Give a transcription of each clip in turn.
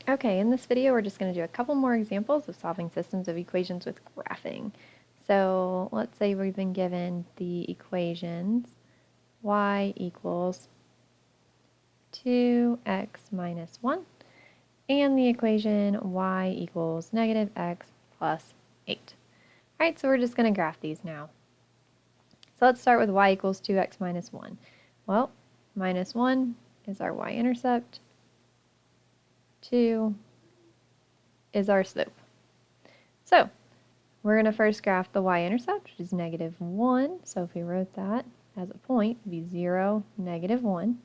Okay, in this video we're just going to do a couple more examples of solving systems of equations with graphing. So let's say we've been given the equations y equals 2x minus 1 and the equation y equals negative x plus 8. Alright, so we're just going to graph these now. So let's start with y equals 2x minus 1. Well, minus 1 is our y-intercept. 2 is our slope. So we're going to first graph the y-intercept, which is negative 1. So if we wrote that as a point, it would be 0, negative 1.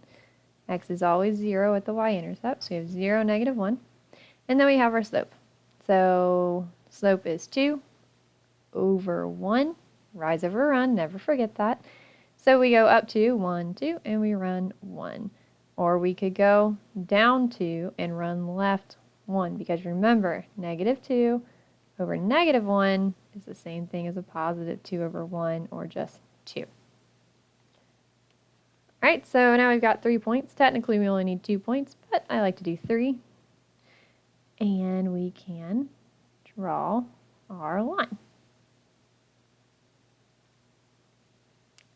X is always 0 at the y-intercept, so we have 0, negative 1. And then we have our slope. So slope is 2 over 1. Rise over run, never forget that. So we go up 2, 1, 2, and we run 1. Or we could go down 2 and run left 1, because remember, negative 2 over negative 1 is the same thing as a positive 2 over 1, or just 2. Alright, so now we've got 3 points. Technically we only need 2 points, but I like to do 3. And we can draw our line.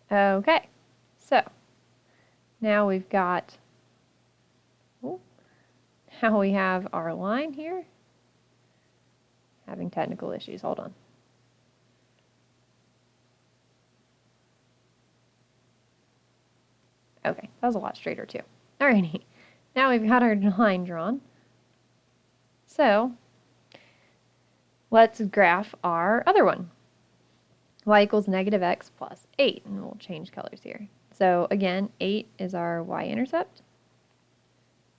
Okay, so now we've got, now we have our line here. Having technical issues, hold on. Okay, that was a lot straighter too. Alrighty, now we've got our line drawn. So let's graph our other one. Y equals negative x plus 8, and we'll change colors here. So again, 8 is our y-intercept,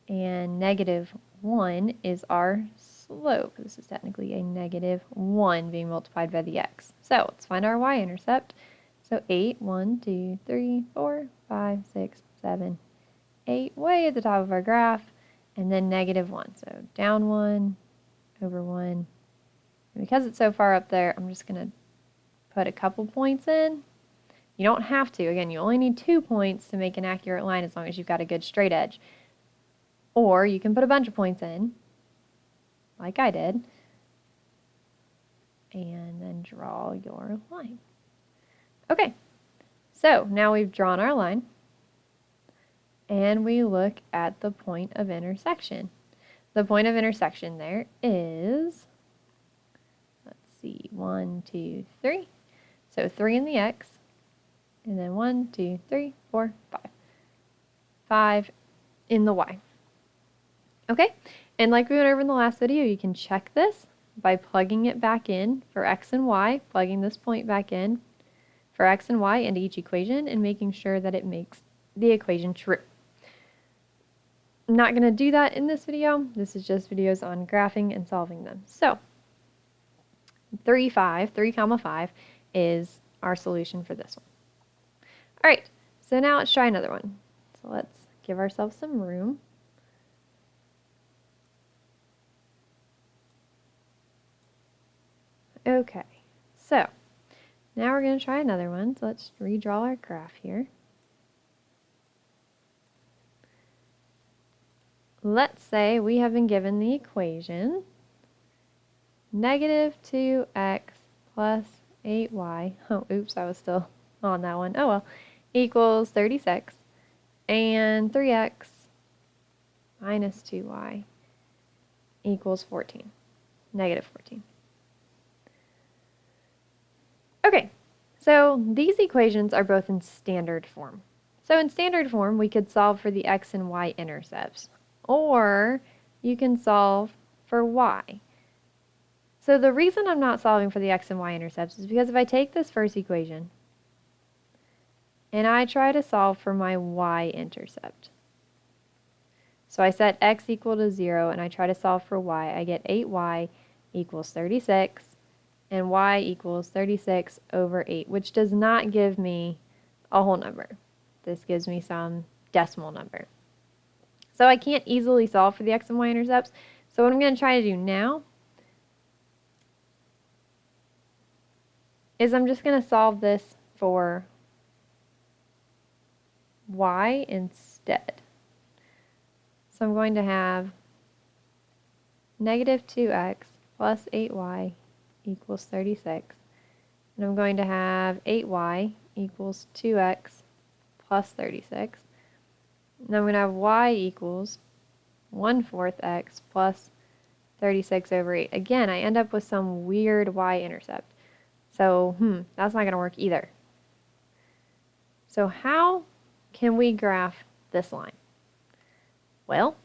and negative 1 is our slope. This is technically a negative 1 being multiplied by the x. So let's find our y-intercept. So 8, 1, 2, 3, 4, 5, 6, 7, 8, way at the top of our graph, and then negative 1. So down 1, over 1. And because it's so far up there, I'm just going to put a couple points in. You don't have to. Again, you only need 2 points to make an accurate line as long as you've got a good straight edge. Or you can put a bunch of points in, like I did, and then draw your line. Okay, so now we've drawn our line, and we look at the point of intersection. The point of intersection there is, let's see, 1, 2, 3. So 3 in the x, and then 1, 2, 3, 4, 5. 5 in the y. Okay, and like we went over in the last video, you can check this by plugging it back in for x and y, plugging this point back in for x and y into each equation, and making sure that it makes the equation true. I'm not going to do that in this video. This is just videos on graphing and solving them. So 3, 5 is our solution for this one. All right, so now let's try another one. So let's give ourselves some room. Okay, so now we're going to try another one. So let's redraw our graph here. Let's say we have been given the equation negative 2x plus 8y, oh oops, I was still on that one, oh well, equals 36, and 3x minus 2y equals 14, negative 14. Okay, so these equations are both in standard form. So in standard form, we could solve for the x and y intercepts, or you can solve for y. So the reason I'm not solving for the x and y intercepts is because if I take this first equation and I try to solve for my y-intercept, so I set x equal to 0 and I try to solve for y, I get 8y equals 36, and y equals 36 over 8, which does not give me a whole number. This gives me some decimal number. So I can't easily solve for the x and y intercepts. So what I'm going to try to do now is I'm just going to solve this for y instead. So I'm going to have negative 2x plus 8y equals 36. And I'm going to have 8y equals 2x plus 36. And I'm going to have y equals 1/4 x plus 36 over 8. Again, I end up with some weird y-intercept. So, that's not going to work either. So how can we graph this line? Well,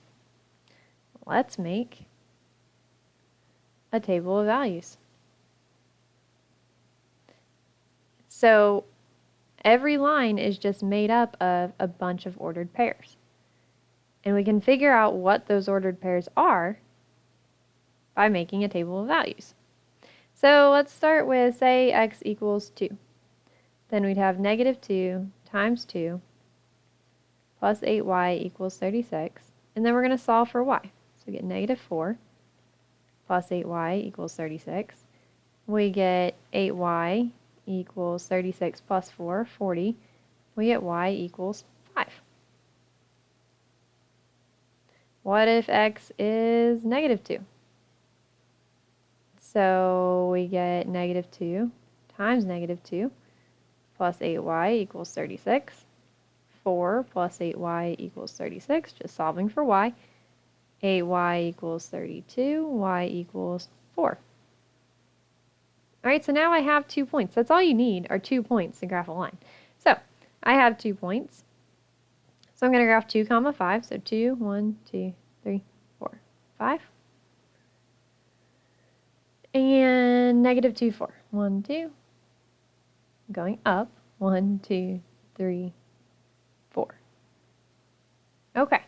let's make a table of values. So every line is just made up of a bunch of ordered pairs. And we can figure out what those ordered pairs are by making a table of values. So let's start with, say, x equals 2. Then we'd have negative 2 times 2 plus 8y equals 36. And then we're going to solve for y. So we get negative 4 plus 8y equals 36. We get 8y equals 36 plus 4, 40. We get y equals 5. What if x is negative 2? So we get negative 2 times negative 2 plus 8y equals 36. 4 plus 8y equals 36, just solving for y. 8y equals 32, y equals 4. Alright, so now I have 2 points. That's all you need are 2 points to graph a line. So I have 2 points. So I'm going to graph 2, 5. So 2, 1, 2, 3, 4, 5. And negative 2, 4. 1, 2. Going up. 1, 2, 3, 4. Okay.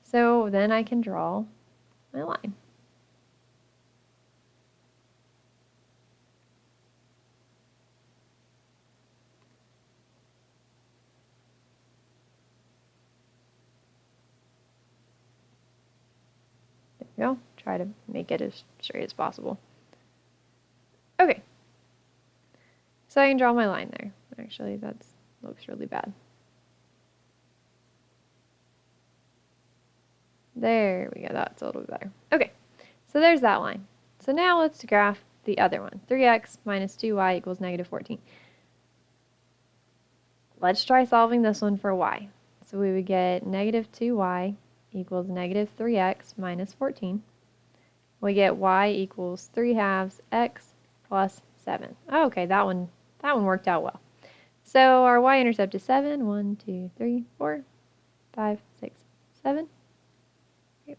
So then I can draw my line. There we go. Try to make it as straight as possible. Okay. So I can draw my line there. Actually, that looks really bad. There we go. That's a little bit better. Okay. So there's that line. So now let's graph the other one. 3x minus 2y equals negative 14. Let's try solving this one for y. So we would get negative 2y equals negative 3x minus 14. We get y equals 3/2 x plus 7. Oh, okay, that one worked out well. So our y-intercept is 7. 1, 2, 3, 4, 5, 6, 7.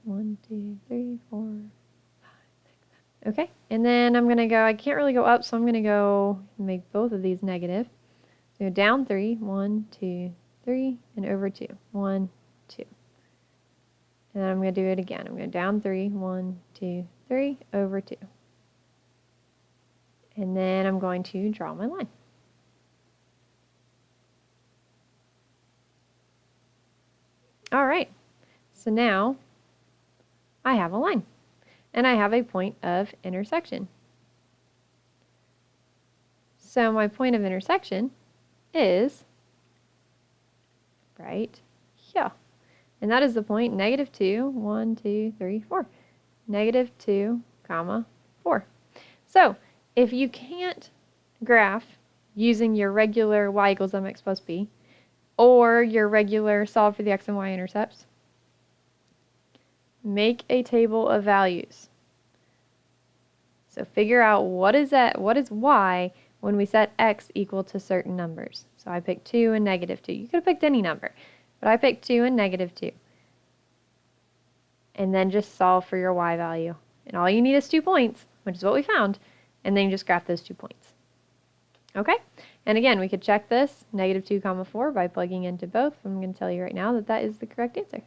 1, 2, 3, 4, 5, 6, 7. Okay, and then I'm going to go, I can't really go up, so I'm going to go make both of these negative. So down 3, 1, 2, 3, and over 2. 1, 2. And then I'm going to do it again. I'm going to down 3, 1, 2, 3, over 2. And then I'm going to draw my line. All right, so now I have a line, and I have a point of intersection. So my point of intersection is right here. And that is the point negative 2, 1, 2, 3, 4. Negative 2, comma, 4. So if you can't graph using your regular y equals mx plus b, or your regular solve for the x and y intercepts, make a table of values. So figure out what is y when we set x equal to certain numbers. So I picked 2 and negative 2. You could have picked any number, but I picked 2 and negative 2. And then just solve for your y value. And all you need is 2 points, which is what we found, and then you just graph those 2 points. Okay? And again, we could check this, negative 2, 4, by plugging into both. I'm going to tell you right now that that is the correct answer.